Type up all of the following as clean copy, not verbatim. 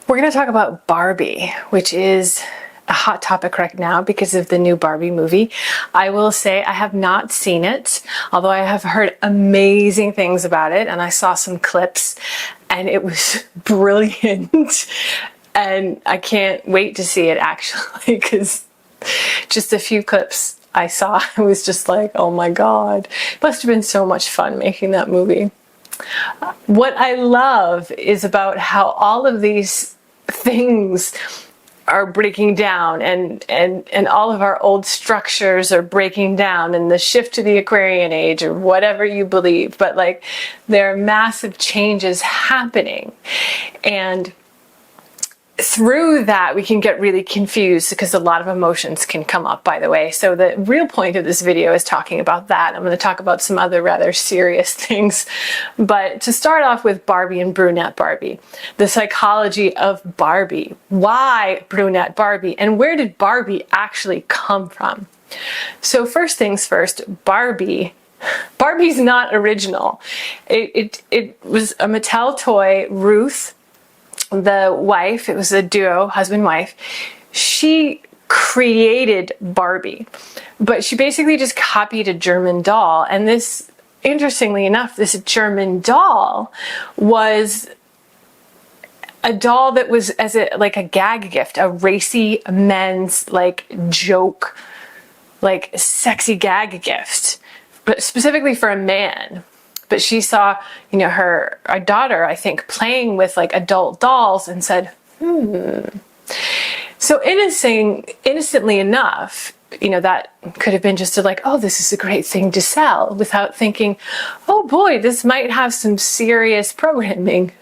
We're going to talk about Barbie, which is a hot topic right now because of the new Barbie movie. I will say I have not seen it, although I have heard amazing things about it, and I saw some clips and it was brilliant. And I can't wait to see it actually, because just a few clips I saw, I was just like, oh my God, it must have been so much fun making that movie. What I love is about how all of these things are breaking down, and all of our old structures are breaking down, and the shift to the Aquarian age, or whatever you believe, but like there are massive changes happening. And through that, we can get really confused because a lot of emotions can come up, by the way. So the real point of this video is talking about that. I'm going to talk about some other rather serious things. But to start off with Barbie and Brunette Barbie, the psychology of Barbie. Why Brunette Barbie? And where did Barbie actually come from? So first things first, Barbie's not original. It was a Mattel toy. Ruth, the wife, it was a duo, husband-wife, she created Barbie, but she basically just copied a German doll. And this, interestingly enough, this German doll was a doll that was like a gag gift, a racy men's like joke, like sexy gag gift, but specifically for a man. But she saw, you know, her daughter, I think, playing with like adult dolls and said, So innocently enough, you know, that could have been just like, oh, this is a great thing to sell, without thinking, oh boy, this might have some serious programming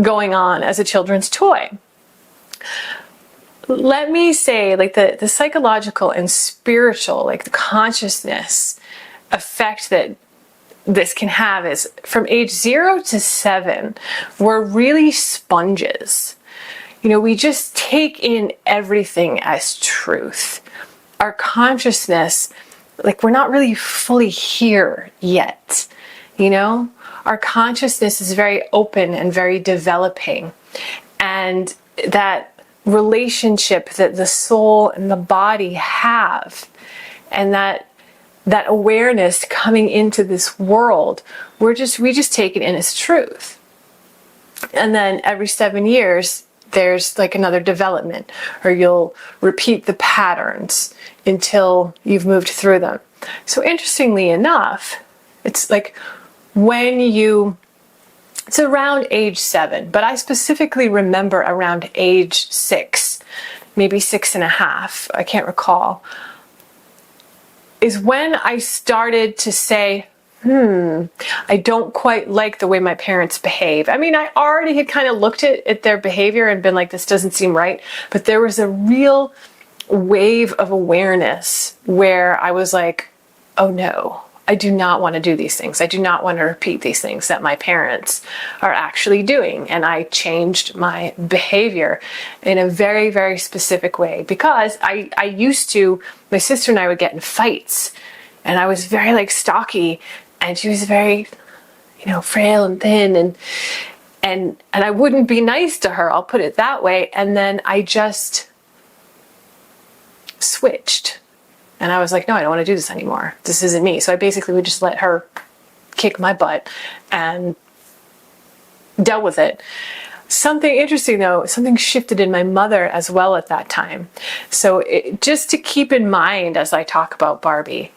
going on as a children's toy. Let me say, like the psychological and spiritual, like the consciousness effect that this can have is from age 0 to 7, we're really sponges. You know, we just take in everything as truth. Our consciousness, like we're not really fully here yet, you know? Our consciousness is very open and very developing. And that relationship that the soul and the body have, and that awareness coming into this world, we just take it in as truth. And then every 7 years, there's like another development, or you'll repeat the patterns until you've moved through them. So interestingly enough, it's like it's around age 7, but I specifically remember around age 6, maybe 6.5, I can't recall, is when I started to say, I don't quite like the way my parents behave. I mean, I already had kind of looked at their behavior and been like, this doesn't seem right. But there was a real wave of awareness where I was like, oh no, I do not want to do these things. I do not want to repeat these things that my parents are actually doing. And I changed my behavior in a very, very specific way, because I used to, my sister and I would get in fights, and I was very like stocky, and she was very, you know, frail and thin, and I wouldn't be nice to her, I'll put it that way. And then I just switched. And I was like, no, I don't want to do this anymore. This isn't me. So I basically would just let her kick my butt and deal with it. Something interesting though, something shifted in my mother as well at that time. So just to keep in mind as I talk about Barbie,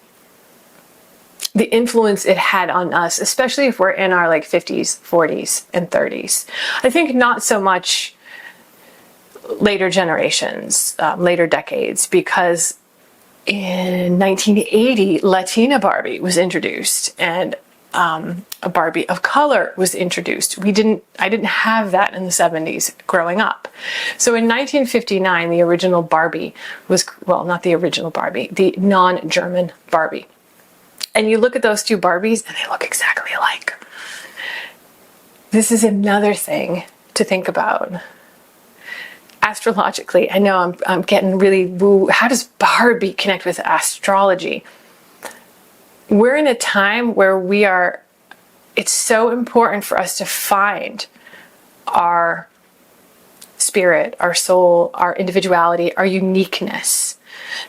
the influence it had on us, especially if we're in our like 50s, 40s, and 30s. I think not so much later generations, later decades, because in 1980, Latina Barbie was introduced, and a Barbie of color was introduced. I didn't have that in the 70s growing up. So in 1959, the original Barbie was, well, not the original Barbie, the non-German Barbie. And you look at those two Barbies and they look exactly alike. This is another thing to think about. Astrologically, I know I'm getting really woo. How does Barbie connect with astrology? We're in a time where it's so important for us to find our spirit, our soul, our individuality, our uniqueness.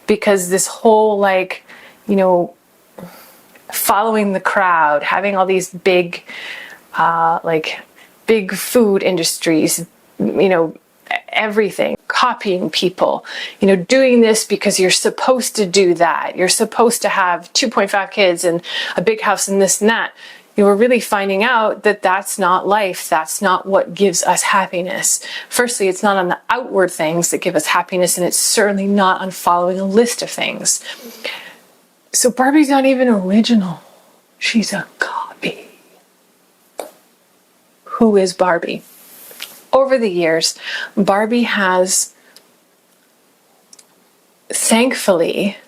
Because this whole, like, you know, following the crowd, having all these big, like, big food industries, you know, everything, copying people, you know, doing this because you're supposed to do that. You're supposed to have 2.5 kids and a big house and this and that. You know, we're really finding out that that's not life. That's not what gives us happiness. Firstly, it's not on the outward things that give us happiness, and it's certainly not on following a list of things. So Barbie's not even original. She's a copy. Who is Barbie? Over the years, Barbie has, thankfully,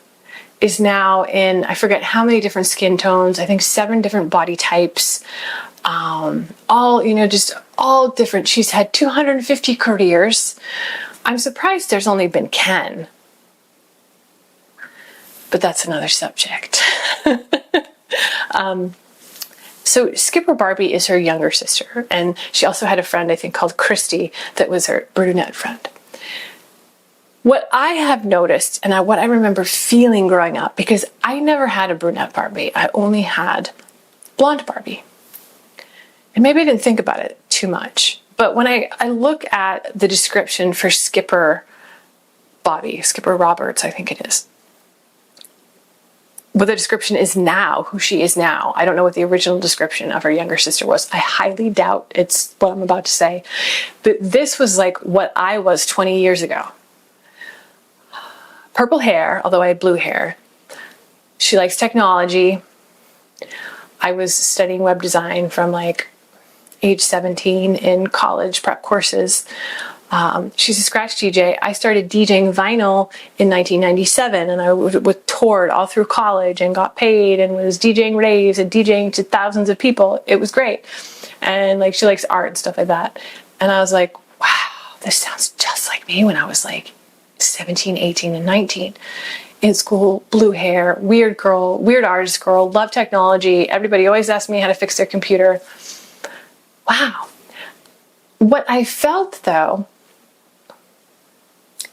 is now in, I forget how many different skin tones, I think 7 different body types, all, you know, just all different. She's had 250 careers. I'm surprised there's only been Ken, but that's another subject. So Skipper Barbie is her younger sister, and she also had a friend, I think, called Christy, that was her brunette friend. What I have noticed, and what I remember feeling growing up, because I never had a brunette Barbie, I only had blonde Barbie. And maybe I didn't think about it too much, but when I look at the description for Skipper Bobby, Skipper Roberts, I think it is, what the description is now, who she is now. I don't know what the original description of her younger sister was. I highly doubt it's what I'm about to say. But this was like what I was 20 years ago. Purple hair, although I had blue hair. She likes technology. I was studying web design from like age 17 in college prep courses. She's a scratch DJ. I started DJing vinyl in 1997, and I toured all through college and got paid and was DJing raves and DJing to thousands of people. It was great. And like, she likes art and stuff like that. And I was like, wow, this sounds just like me when I was like 17, 18, and 19. In school, blue hair, weird girl, weird artist girl, love technology. Everybody always asked me how to fix their computer. Wow. What I felt, though,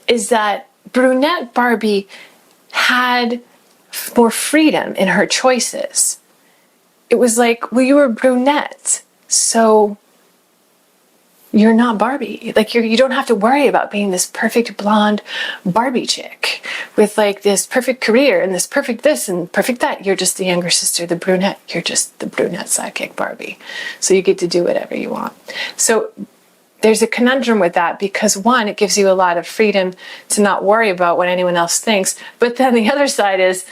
is that brunette Barbie had more freedom in her choices. It was like, well, you were brunette, so you're not Barbie. Like, you don't have to worry about being this perfect blonde Barbie chick with like this perfect career and this perfect this and perfect that. You're just the younger sister, the brunette. You're just the brunette sidekick Barbie. So you get to do whatever you want. So there's a conundrum with that, because one, it gives you a lot of freedom to not worry about what anyone else thinks. But then the other side is,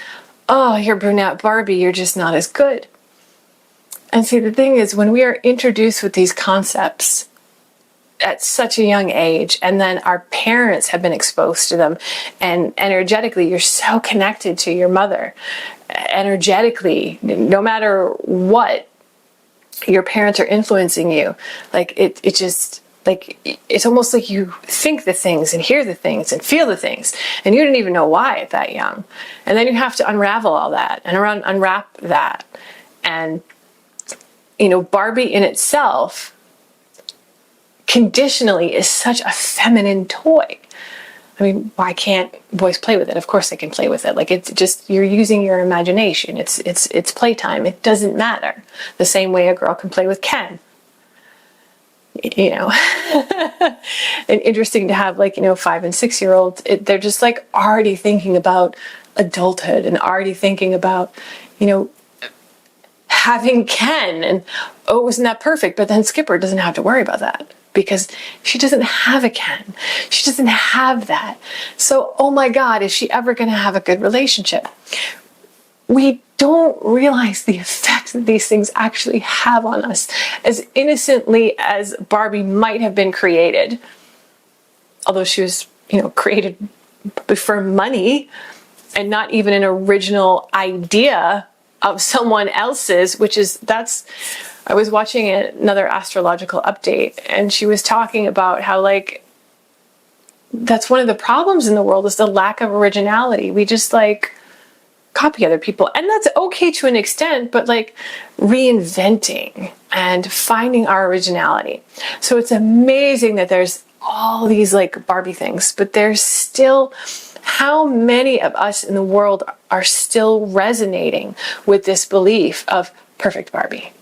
oh, you're brunette Barbie, you're just not as good. And see, the thing is, when we are introduced with these concepts at such a young age, and then our parents have been exposed to them, and energetically, you're so connected to your mother. Energetically, no matter what, your parents are influencing you. Like, it just, like, it's almost like you think the things and hear the things and feel the things, and you didn't even know why at that young. And then you have to unravel all that and unwrap that. And, you know, Barbie in itself conditionally is such a feminine toy. I mean, why can't boys play with it? Of course they can play with it. Like, it's just, you're using your imagination. It's playtime. It doesn't matter. The same way a girl can play with Ken. You know, and interesting to have, like, you know, 5 and 6-year-olds, they're just like already thinking about adulthood and already thinking about, you know, having Ken, and oh, isn't that perfect? But then Skipper doesn't have to worry about that because she doesn't have a Ken. She doesn't have that. So, oh my God, is she ever going to have a good relationship? We don't realize the effect that these things actually have on us. As innocently as Barbie might have been created, although she was, you know, created for money and not even an original idea of someone else's, I was watching another astrological update, and she was talking about how, like, that's one of the problems in the world, is the lack of originality. We just, like, copy other people, and that's okay to an extent, but like reinventing and finding our originality. So it's amazing that there's all these like Barbie things, but there's still, how many of us in the world are still resonating with this belief of perfect Barbie?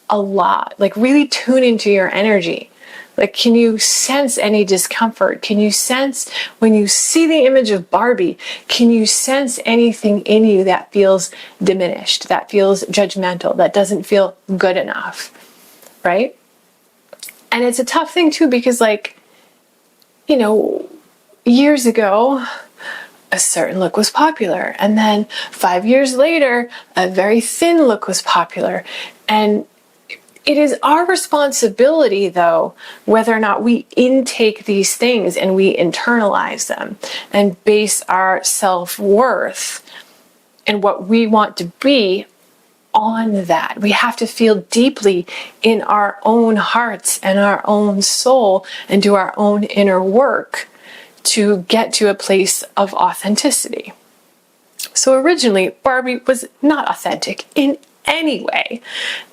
A lot. Like, really tune into your energy. Like, can you sense any discomfort? Can you sense, when you see the image of Barbie, can you sense anything in you that feels diminished, that feels judgmental, that doesn't feel good enough, right? And it's a tough thing too, because like, you know, years ago, a certain look was popular. And then 5 years later, a very thin look was popular. And it is our responsibility, though, whether or not we intake these things and we internalize them and base our self-worth and what we want to be on that. We have to feel deeply in our own hearts and our own soul and do our own inner work to get to a place of authenticity. So originally, Barbie was not authentic in any way.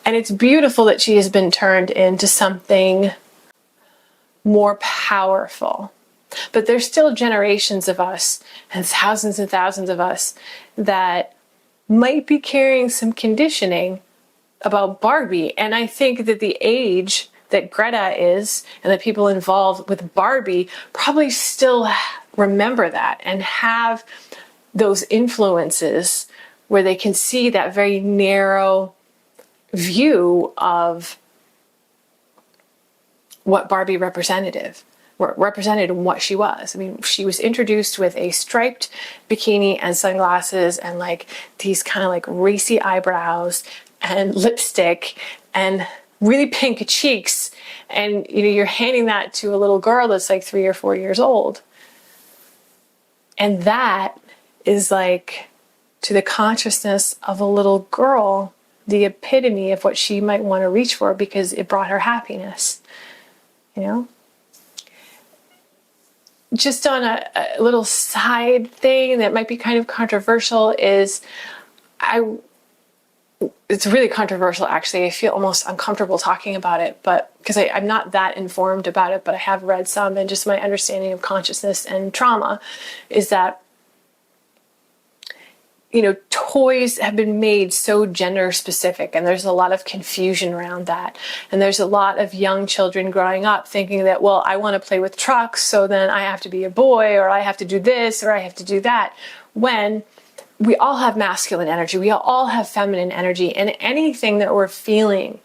And it's beautiful that she has been turned into something more powerful. But there's still generations of us and thousands of us that might be carrying some conditioning about Barbie. And I think that the age that Greta is and the people involved with Barbie probably still remember that and have those influences where they can see that very narrow view of what Barbie represented and what she was. I mean, she was introduced with a striped bikini and sunglasses and like these kind of like racy eyebrows and lipstick and really pink cheeks. And you know, you're handing that to a little girl that's like 3 or 4 years old. And that is like, to the consciousness of a little girl, the epitome of what she might want to reach for because it brought her happiness, you know? Just on a little side thing that might be kind of controversial is, it's really controversial actually. I feel almost uncomfortable talking about it, but because I'm not that informed about it, but I have read some, and just my understanding of consciousness and trauma is that, you know, toys have been made so gender specific, and there's a lot of confusion around that. And there's a lot of young children growing up thinking that, well, I want to play with trucks, so then I have to be a boy, or I have to do this, or I have to do that. When we all have masculine energy, we all have feminine energy, and anything that we're feeling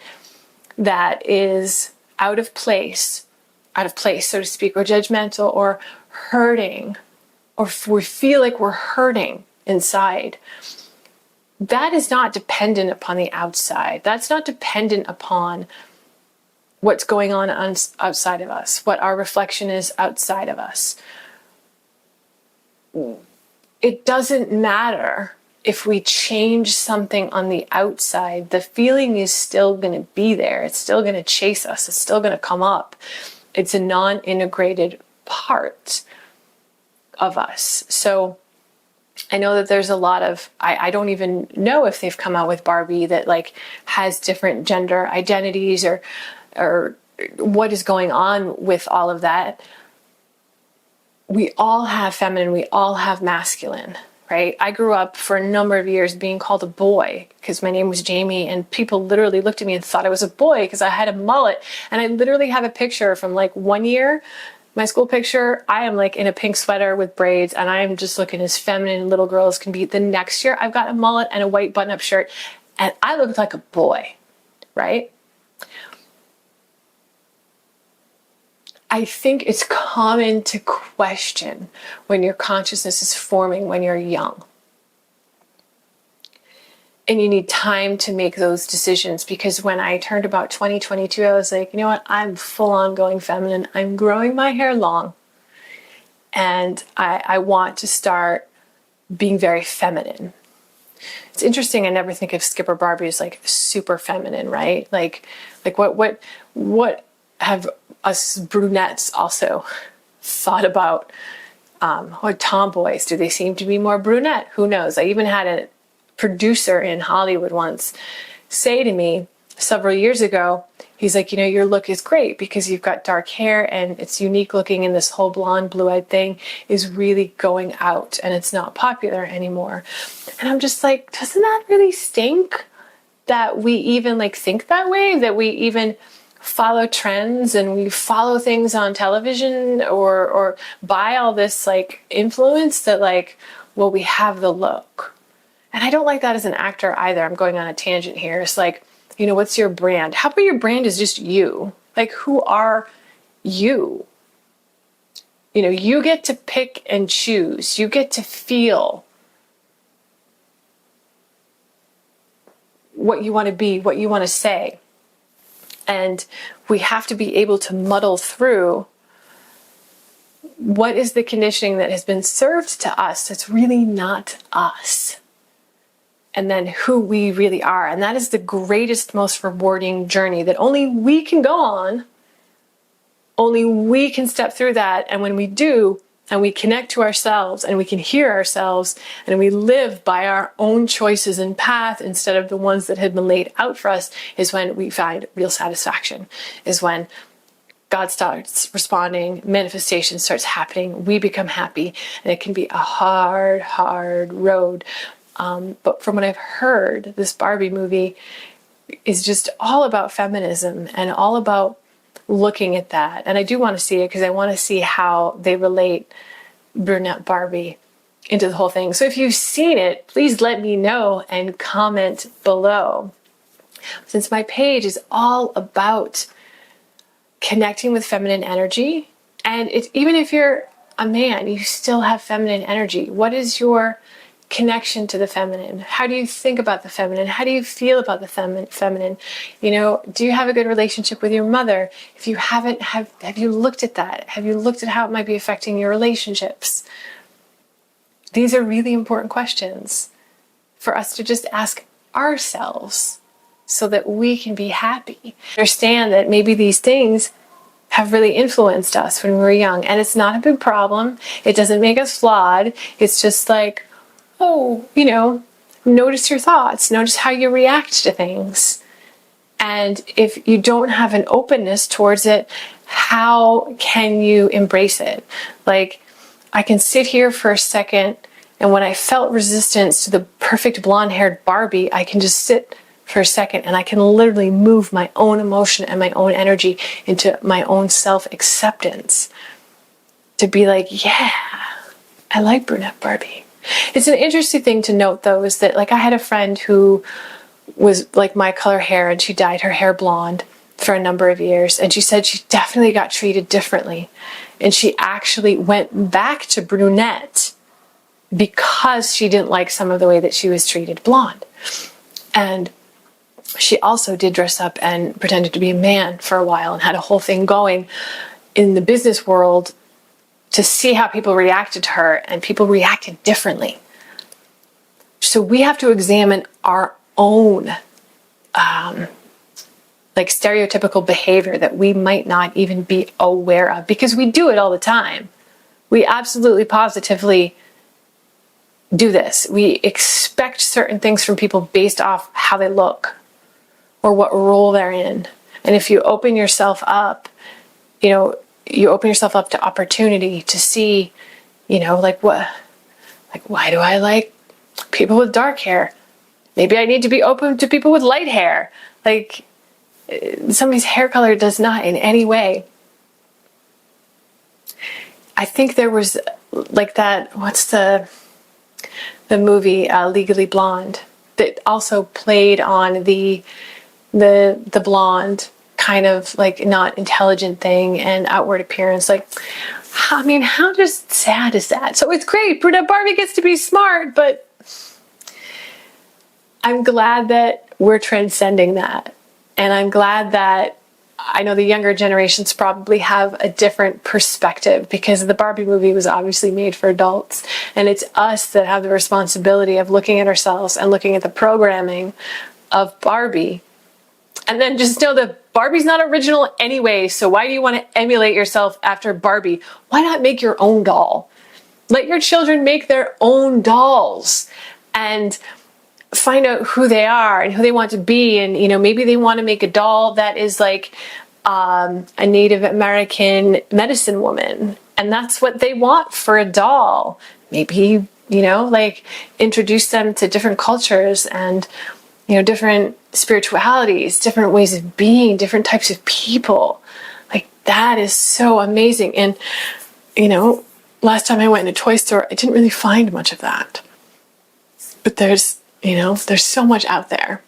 that is out of place, so to speak, or judgmental, or hurting, or if we feel like we're hurting inside, that is not dependent upon the outside. That's not dependent upon what's going on outside of us, what our reflection is outside of us. It doesn't matter if we change something on the outside. The feeling is still going to be there. It's still going to chase us. It's still going to come up. It's a non-integrated part of us. So I know that there's a lot of, I don't even know if they've come out with Barbie that like has different gender identities or what is going on with all of that. We all have feminine, we all have masculine, right? I grew up for a number of years being called a boy because my name was Jamie, and people literally looked at me and thought I was a boy because I had a mullet. And I literally have a picture from like 1 year, my school picture, I am like in a pink sweater with braids, and I am just looking as feminine little girl as can be. The next year, I've got a mullet and a white button-up shirt, and I looked like a boy, right? I think it's common to question when your consciousness is forming when you're young. And you need time to make those decisions, because when I turned about 20, 22, I was like, you know what? I'm full on going feminine. I'm growing my hair long. And I want to start being very feminine. It's interesting. I never think of Skipper Barbie as like super feminine, right? Like what have us brunettes also thought about? Or tomboys? Do they seem to be more brunette? Who knows? I even had a producer in Hollywood once say to me, several years ago, he's like, you know, your look is great because you've got dark hair and it's unique looking, and this whole blonde, blue-eyed thing is really going out and it's not popular anymore. And I'm just like, doesn't that really stink that we even like think that way, that we even follow trends and we follow things on television or buy all this like influence that like, well, we have the look. And I don't like that as an actor either. I'm going on a tangent here. It's like, you know, what's your brand? How about your brand is just you? Like, who are you? You know, you get to pick and choose. You get to feel what you want to be, what you want to say. And we have to be able to muddle through what is the conditioning that has been served to us that's really not us. And then who we really are. And that is the greatest, most rewarding journey that only we can go on. Only we can step through that. And when we do, and we connect to ourselves, and we can hear ourselves, and we live by our own choices and path instead of the ones that had been laid out for us, is when we find real satisfaction, is when God starts responding, manifestation starts happening, we become happy, and it can be a hard, hard road. But from what I've heard, this Barbie movie is just all about feminism and all about looking at that. And I do want to see it because I want to see how they relate Brunette Barbie into the whole thing. So if you've seen it, please let me know and comment below. Since my page is all about connecting with feminine energy, and it's, even if you're a man, you still have feminine energy. What is your connection to the feminine? How do you think about the feminine? How do you feel about the feminine? You know, do you have a good relationship with your mother? If you haven't, have you looked at that? Have you looked at how it might be affecting your relationships? These are really important questions for us to just ask ourselves so that we can be happy. Understand that maybe these things have really influenced us when we were young, and it's not a big problem. It doesn't make us flawed. It's just like, oh, you know, notice your thoughts, notice how you react to things. And if you don't have an openness towards it, how can you embrace it? Like, I can sit here for a second, and when I felt resistance to the perfect blonde-haired Barbie, I can just sit for a second and I can literally move my own emotion and my own energy into my own self-acceptance. To be like, yeah, I like Brunette Barbie. It's an interesting thing to note, though, is that like I had a friend who was like my color hair, and she dyed her hair blonde for a number of years, and she said she definitely got treated differently, and she actually went back to brunette because she didn't like some of the way that she was treated blonde. And she also did dress up and pretended to be a man for a while and had a whole thing going in the business world to see how people reacted to her, and people reacted differently. So we have to examine our own like stereotypical behavior that we might not even be aware of, because we do it all the time. We absolutely positively do this. We expect certain things from people based off how they look or what role they're in. And if you open yourself up, you know, you open yourself up to opportunity to see, you know, like what, like why do I like people with dark hair? Maybe I need to be open to people with light hair. Like, somebody's hair color does not in any way. I think there was like that, what's the movie Legally Blonde, that also played on the blonde kind of like not intelligent thing and outward appearance. Like, I mean, how just sad is that? So it's great, Brunette Barbie gets to be smart, but I'm glad that we're transcending that. And I'm glad that I know the younger generations probably have a different perspective, because the Barbie movie was obviously made for adults. And it's us that have the responsibility of looking at ourselves and looking at the programming of Barbie. And then just know that Barbie's not original anyway, so why do you want to emulate yourself after Barbie? Why not make your own doll? Let your children make their own dolls. And find out who they are and who they want to be. And, you know, maybe they want to make a doll that is like a Native American medicine woman. And that's what they want for a doll. Maybe, you know, like introduce them to different cultures and, you know, different spiritualities, different ways of being, different types of people. Like that is so amazing. And, you know, last time I went in a toy store, I didn't really find much of that. But there's, you know, there's so much out there.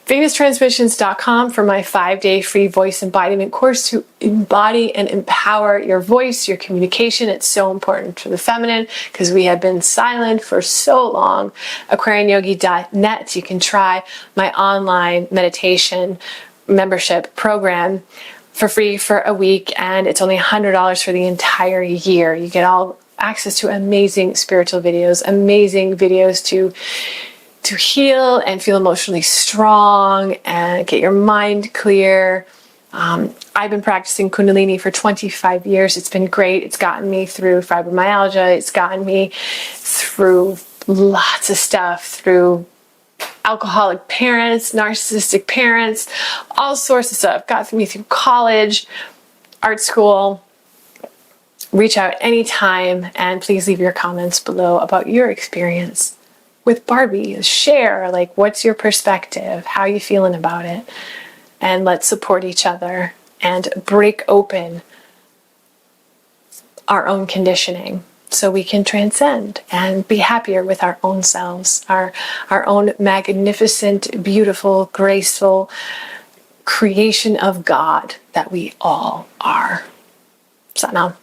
VenusTransmissions.com for my 5-day free voice embodiment course to embody and empower your voice, your communication. It's so important for the feminine because we have been silent for so long. AquarianYogi.net. You can try my online meditation membership program for free for a week, and it's only $100 for the entire year. You get all access to amazing spiritual videos, amazing videos to heal and feel emotionally strong and get your mind clear. I've been practicing Kundalini for 25 years. It's been great. It's gotten me through fibromyalgia. It's gotten me through lots of stuff, through alcoholic parents, narcissistic parents, all sorts of stuff. Got me through college, art school. Reach out anytime, and please leave your comments below about your experience with Barbie. Share, like, what's your perspective? How are you feeling about it? And let's support each other and break open our own conditioning so we can transcend and be happier with our own selves, our own magnificent, beautiful, graceful creation of God that we all are. Satnam.